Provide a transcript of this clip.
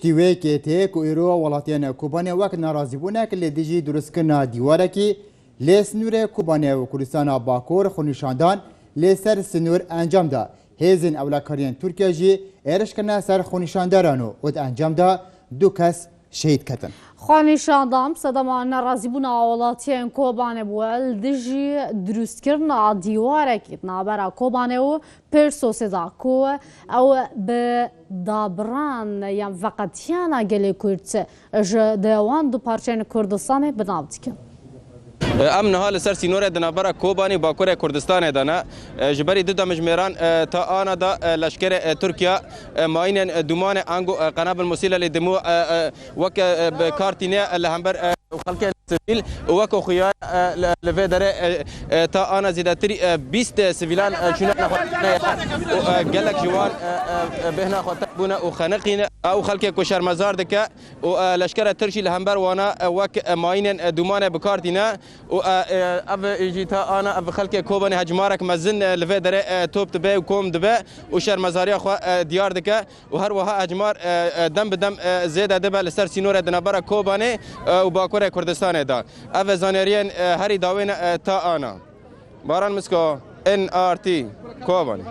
پشتیوی که کو ایرو ولاتیان کوبانه وقت ناراضی بونه که لیدیجی درست کنا دیواره کی لیسنور کوبانه و کردستان باکور خونیشاندان لیسر سنور انجام دا هیزن اولاکاریان ترکیه جی ایرش کنا سر خونیشاندارانو ود انجام دا دو کس شهید کتن. خانیشاندان صدمان ناراضی بونه ولاتیان کوبانه بول دیجی درست کرنا دیواره کی نابرا کوبانه و پرسوس دا کو او به دابران یا فقط یانا گلی کرد ج دوان دو پارچین کردستان بناوت کن. امن حال سر سینور دنابرا کوبانی باکور کردستان دانا جبری دو مجمران تا آنا دا لشکر ترکیه ماین دومان انگو قنابل مسیله لدمو وک کارتینه لهمبر خلق سیویل وک خویا لوی دره تا آنا زیادتری 20 سیویلان چونه گلک جوان بهنا خاطبونا و خنقین او خلق کوشر مزار دکه و لشکر ترکی لهمبر وانا وک ماین دومان بکارتینه و اف جیتا انا اف خلق کوبان هجمارک مزن لفه دره توب تبه و کوم دبه و شهر مزاریا خو دیار دکه و هر وها هجمار دم بدم زیاده دبه لسر سینور دنبر کوبانه و باکور کردستان دا اف زانریان هری داوین تا انا باران مسکو NRT کوبانه